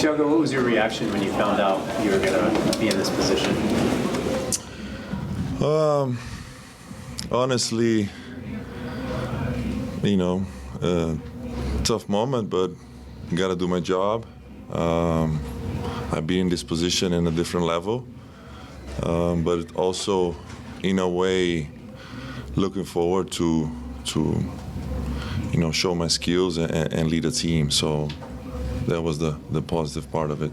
Tiago, what was your reaction when you found out you were going to be in this position? Honestly, tough moment, but got to do my job. I've been in this position in a different level, but also, in a way, looking forward to show my skills and lead a team. So that was the positive part of it.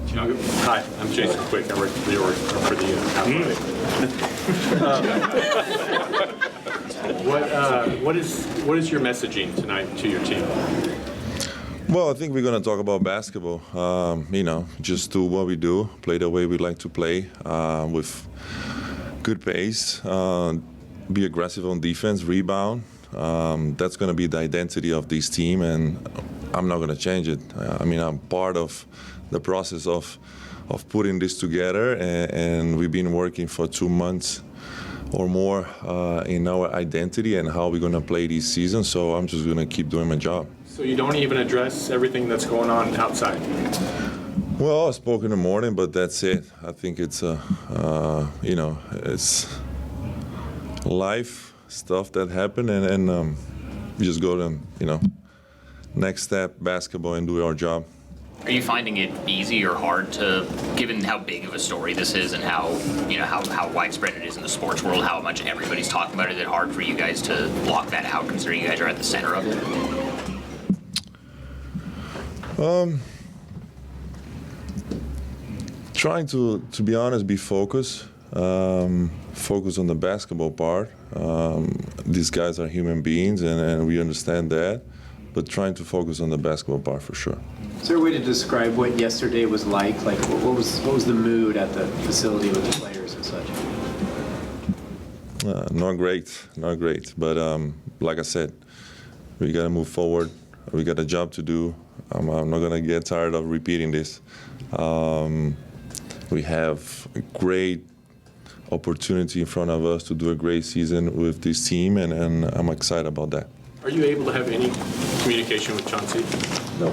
Tiago. Hi, I'm Jason Quick. I work for the Athletic. What is your messaging tonight to your team? Well, I think we're going to talk about basketball. Just do what we do, play the way we like to play, with good pace, be aggressive on defense, rebound. That's going to be the identity of this team, and I'm not going to change it. I'm part of the process of putting this together, and we've been working for 2 months or more in our identity and how we're going to play this season. So I'm just going to keep doing my job. So you don't even address everything that's going on outside? Well, I spoke in the morning, but that's it. I think it's it's life stuff that happened, and we just go to next step, basketball, and do our job. Are you finding it easy or hard to, given how big of a story this is and how widespread it is in the sports world, how much everybody's talking about it, is it hard for you guys to block that out, considering you guys are at the center of it? Trying to be honest, be focused. Focus on the basketball part. These guys are human beings, and we understand that. But trying to focus on the basketball part for sure. Is there a way to describe what yesterday was like? Like, what was the mood at the facility with the players and such? Not great. But like I said, we got to move forward. We got a job to do. I'm not gonna get tired of repeating this. We have a great opportunity in front of us to do a great season with this team, and I'm excited about that. Are you able to have any communication with Chauncey? No.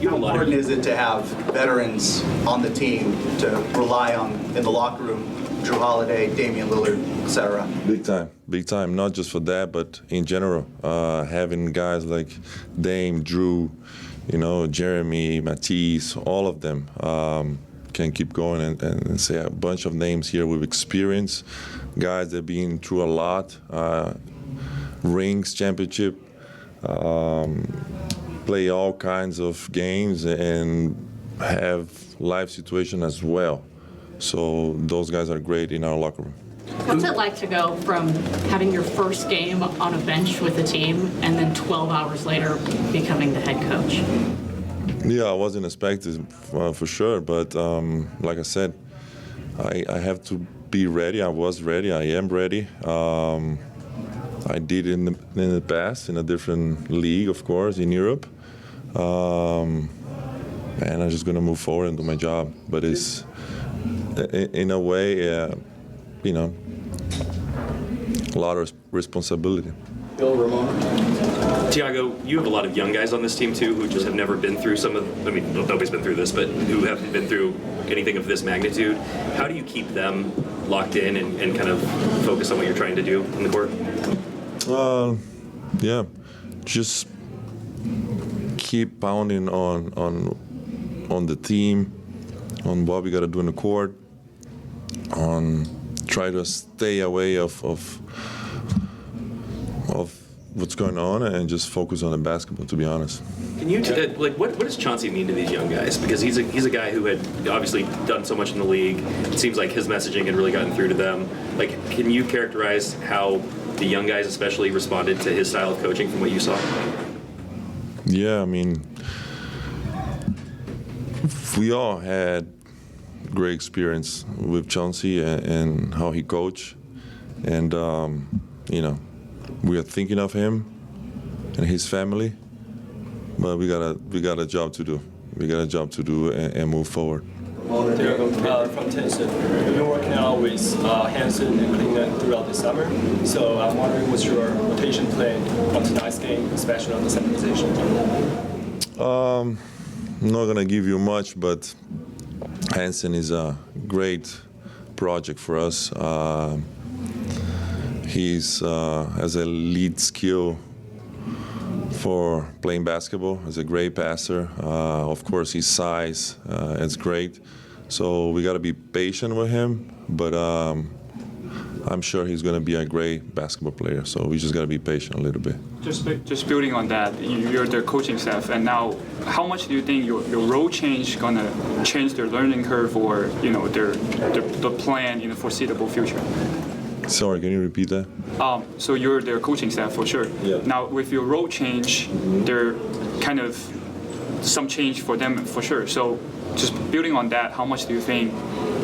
How important is it to have veterans on the team to rely on in the locker room? Drew Holiday, Damian Lillard, etc. Big time. Not just for that, but in general, having guys like Dame, Drew, Jeremy, Matisse, all of them can keep going and say a bunch of names here with experience, guys that have been through a lot, rings, championship, play all kinds of games and have life situation as well. So those guys are great in our locker room. What's it like to go from having your first game on a bench with a team and then 12 hours later becoming the head coach? Yeah, I wasn't expecting for sure, but like I said, I have to be ready. I was ready. I am ready. I did in the past in a different league, of course, in Europe, and I'm just gonna move forward and do my job. But it's in a way, a lot of responsibility. Bill Ramon. Tiago, you have a lot of young guys on this team too who just have never been through nobody's been through this, but who haven't been through anything of this magnitude. How do you keep them locked in and kind of focus on what you're trying to do in the court? Just keep pounding on the team, on what we got to do in the court, on try to stay away of what's going on and just focus on the basketball, to be honest. Can you what does Chauncey mean to these young guys? Because he's a guy who had obviously done so much in the league. It seems like his messaging had really gotten through to them. Can you characterize how the young guys especially responded to his style of coaching from what you saw? Yeah, we all had great experience with Chauncey and how he coached, and we are thinking of him and his family, but we got a job to do. We got a job to do and move forward. Tiago, from Tencent. You've been working out with Hansen and Cleveland throughout the summer, so I'm wondering what's your rotation plan on tonight's game, especially on the second position? I'm not gonna give you much, but Hansen is a great project for us. He's has a lead skill for playing basketball. He's a great passer. Of course, his size is great. So we got to be patient with him, but I'm sure he's going to be a great basketball player. So we just got to be patient a little bit. Just building on that, you're the coaching staff, and now how much do you think your role change gonna change their learning curve, or the plan in the foreseeable future? Sorry, can you repeat that? So you're their coaching staff for sure. Yeah. Now with your role change, there kind of some change for them for sure. So just building on that, how much do you think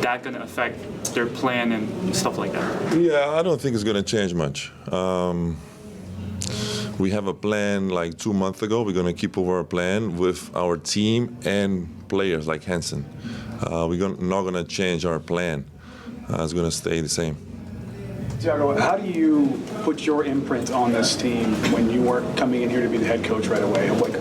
that gonna affect their plan and stuff like that? Yeah, I don't think it's going to change much. We have a plan like 2 months ago. We're going to keep over our plan with our team and players like Hansen. We're not going to change our plan. It's going to stay the same. Tiago, how do you put your imprint on this team when you weren't coming in here to be the head coach right away? Like,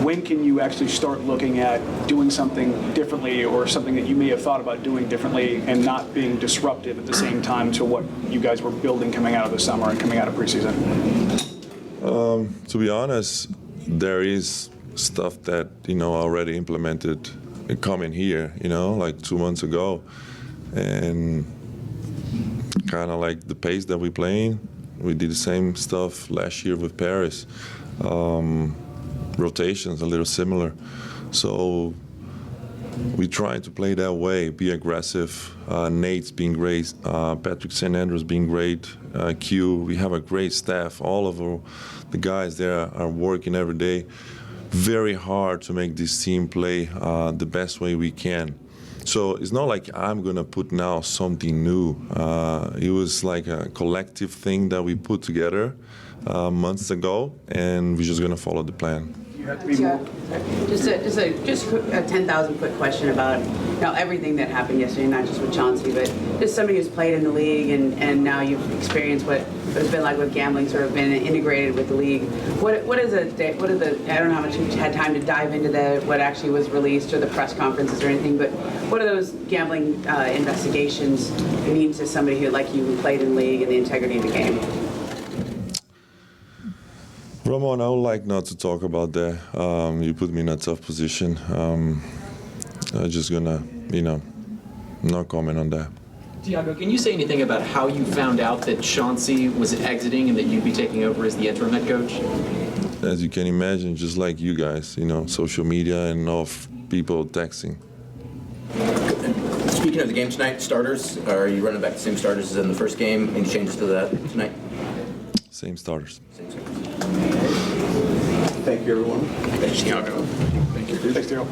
when can you actually start looking at doing something differently, or something that you may have thought about doing differently and not being disruptive at the same time to what you guys were building coming out of the summer and coming out of preseason? To be honest, there is stuff that, already implemented coming here, like 2 months ago. And kind of like the pace that we're playing. We did the same stuff last year with Paris. Rotations a little similar. So we try to play that way, be aggressive. Nate's being great, Patrick St. Andrews being great, Q. We have a great staff. All of the guys there are working every day very hard to make this team play the best way we can. So it's not like I'm going to put now something new. It was like a collective thing that we put together months ago, and we're just going to follow the plan. Just a 10,000-foot question about everything that happened yesterday, not just with Chauncey, but just somebody who's played in the league and now you've experienced what it's been like with gambling, sort of been integrated with the league. What is a day? What are the? I don't know how much you've had time to dive into what actually was released or the press conferences or anything, but what do those gambling investigations mean to somebody who played in the league and the integrity of the game? Ramon, I would like not to talk about that. You put me in a tough position. I'm just gonna, not comment on that. Tiago, can you say anything about how you found out that Chauncey was exiting and that you'd be taking over as the interim head coach? As you can imagine, just like you guys, social media and all people texting. Speaking of the game tonight, starters, are you running back the same starters as in the first game? Any changes to that tonight? Same starters. Thank you, everyone. Thanks, Tiago. Thanks, Tiago.